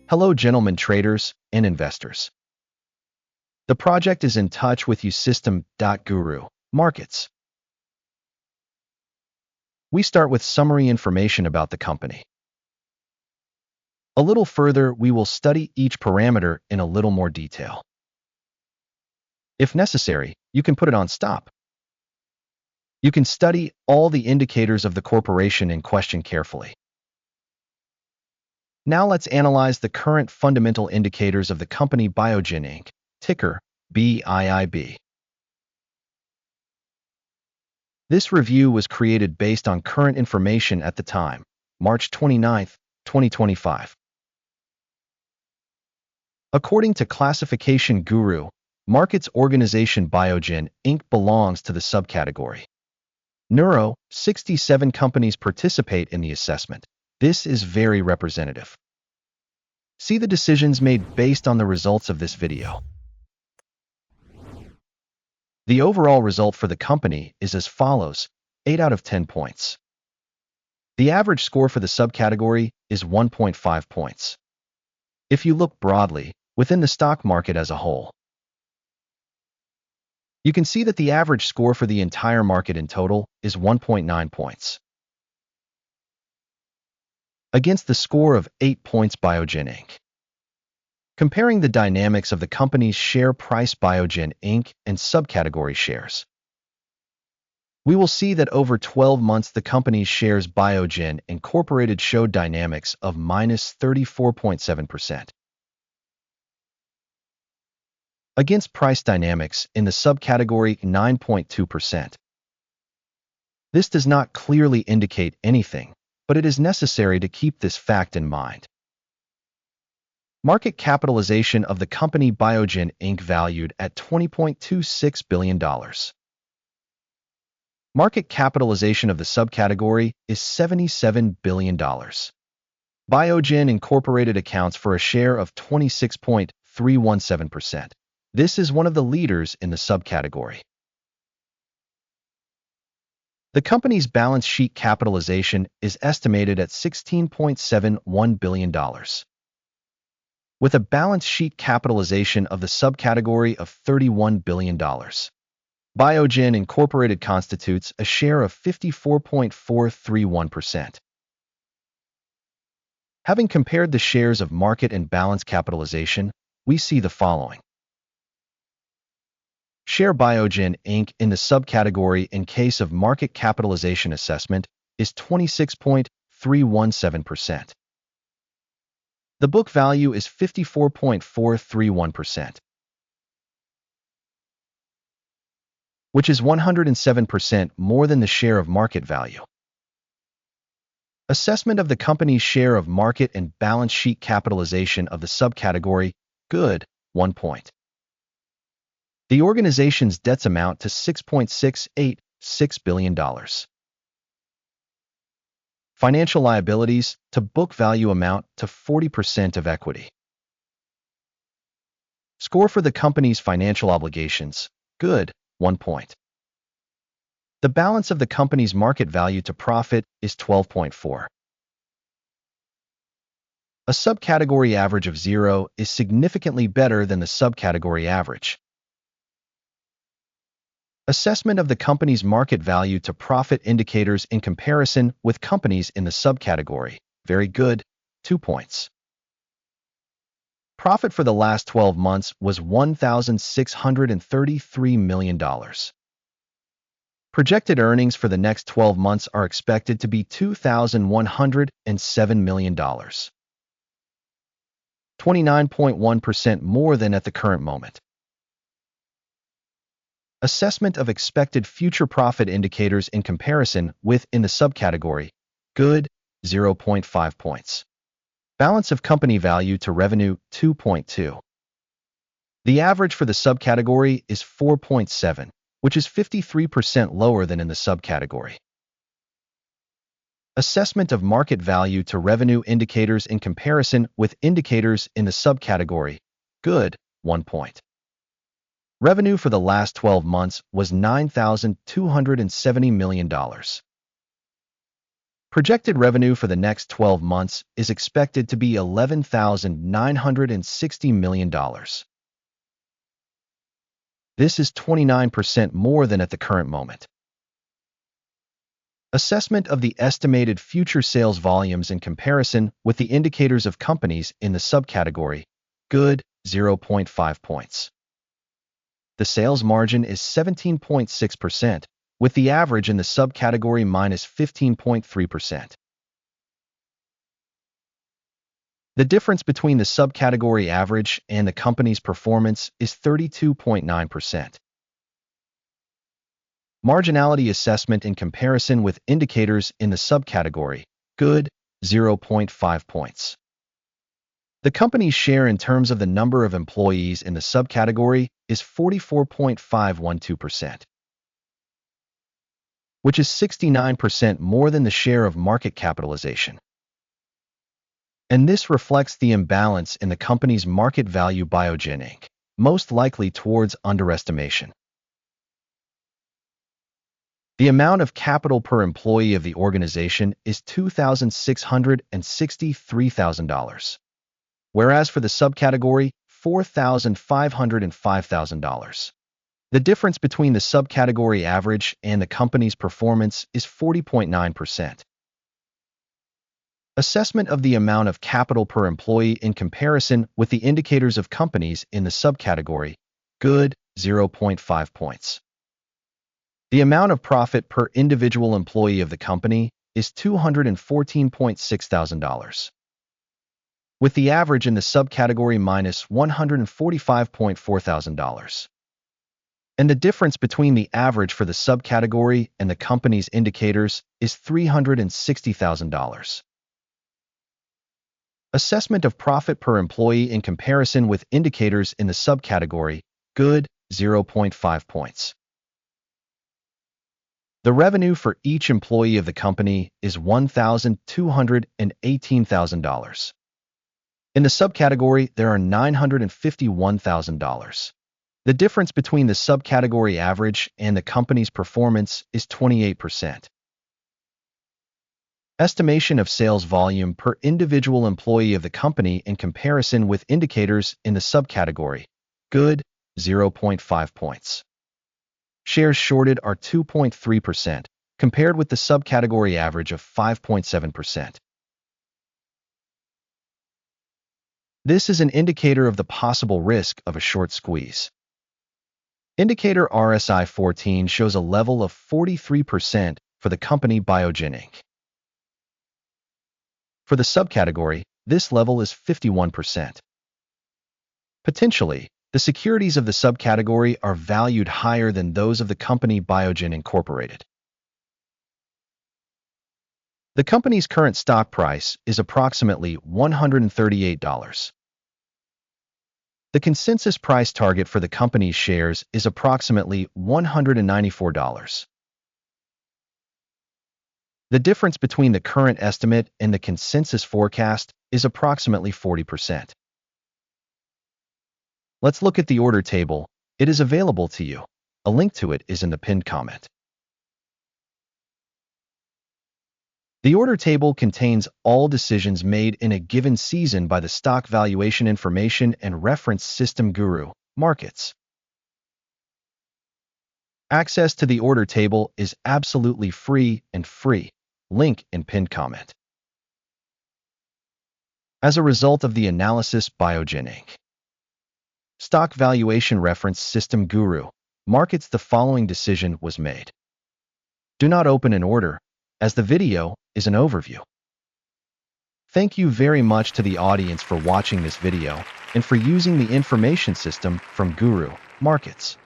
Hello, gentlemen traders and investors. The project is in touch with you, System.GURU.Markets. We start with summary information about the company. A little further, we will study each parameter in a little more detail. If necessary, you can put it on stop. You can study all the indicators of the corporation in question carefully. Now let's analyze the current fundamental indicators of the company Biogen Inc., ticker BIIB. This review was created based on current information at the time, March 29, 2025. According to Classification Guru, Markets organization Biogen Inc. belongs to the subcategory Neuro. 67 companies participate in the assessment. This is very representative. See the decisions made based on the results of this video. The overall result for the company is as follows: 8 out of 10 points. The average score for the subcategory is 1.5 points. If you look broadly, within the stock market as a whole, you can see that the average score for the entire market in total is 1.9 points. Against the score of 8 points Biogen Inc. Comparing the dynamics of the company's share price Biogen Inc. and subcategory shares, we will see that over 12 months the company's shares Biogen Incorporated showed dynamics of minus 34.7%. Against price dynamics in the subcategory 9.2%. This does not clearly indicate anything, but it is necessary to keep this fact in mind. Market capitalization of the company Biogen Inc. valued at $20.26 billion. Market capitalization of the subcategory is $77 billion. Biogen Incorporated accounts for a share of 26.317%. This is one of the leaders in the subcategory. The company's balance sheet capitalization is estimated at $16.71 billion. With a balance sheet capitalization of the subcategory of $31 billion. Biogen Incorporated constitutes a share of 54.431%. Having compared the shares of market and balance capitalization, we see the following. Share Biogen Inc. in the subcategory in case of market capitalization assessment is 26.317%. The book value is 54.431%, which is 107% more than the share of market value. Assessment of the company's share of market and balance sheet capitalization of the subcategory, good, 1 point. The organization's debts amount to $6.686 billion. Financial liabilities to book value amount to 40% of equity. Score for the company's financial obligations, good, 1 point. The balance of the company's market value to profit is 12.4. A subcategory average of 0 is significantly better than the subcategory average. Assessment of the company's market value to profit indicators in comparison with companies in the subcategory, very good, 2 points. Profit for the last 12 months was $1,633 million. Projected earnings for the next 12 months are expected to be $2,107 million. 29.1% more than at the current moment. Assessment of expected future profit indicators in comparison with in the subcategory, good, 0.5 points. Balance of company value to revenue, 2.2. The average for the subcategory is 4.7, which is 53% lower than in the subcategory. Assessment of market value to revenue indicators in comparison with indicators in the subcategory, good, 1 point. Revenue for the last 12 months was $9,270 million. Projected revenue for the next 12 months is expected to be $11,960 million. This is 29% more than at the current moment. Assessment of the estimated future sales volumes in comparison with the indicators of companies in the subcategory, good, 0.5 points. The sales margin is 17.6%, with the average in the subcategory minus 15.3%. The difference between the subcategory average and the company's performance is 32.9%. Marginality assessment in comparison with indicators in the subcategory, good, 0.5 points. The company's share in terms of the number of employees in the subcategory is 44.512%, which is 69% more than the share of market capitalization. And this reflects the imbalance in the company's market value Biogen Inc., most likely towards underestimation. The amount of capital per employee of the organization is $2,663,000, whereas for the subcategory, $4,505,000. The difference between the subcategory average and the company's performance is 40.9%. Assessment of the amount of capital per employee in comparison with the indicators of companies in the subcategory, good, 0.5 points. The amount of profit per individual employee of the company is $214,600, with the average in the subcategory minus $145,400. And the difference between the average for the subcategory and the company's indicators is $360,000. Assessment of profit per employee in comparison with indicators in the subcategory, good, 0.5 points. The revenue for each employee of the company is $1,218,000. In the subcategory, there are $951,000. The difference between the subcategory average and the company's performance is 28%. Estimation of sales volume per individual employee of the company in comparison with indicators in the subcategory, good, 0.5 points. Shares shorted are 2.3%, compared with the subcategory average of 5.7%. This is an indicator of the possible risk of a short squeeze. Indicator RSI 14 shows a level of 43% for the company Biogen Inc. For the subcategory, this level is 51%. Potentially, the securities of the subcategory are valued higher than those of the company Biogen Incorporated. The company's current stock price is approximately $138. The consensus price target for the company's shares is approximately $194. The difference between the current estimate and the consensus forecast is approximately 40%. Let's look at the order table. It is available to you. A link to it is in the pinned comment. The order table contains all decisions made in a given season by the stock valuation information and reference System.GURU.Markets. Access to the order table is absolutely free and free. Link in pinned comment. As a result of the analysis Biogen Inc. Stock valuation reference System.GURU.Markets, the following decision was made. Do not open an order, as the video is an overview. Thank you very much to the audience for watching this video and for using the information system from Guru Markets.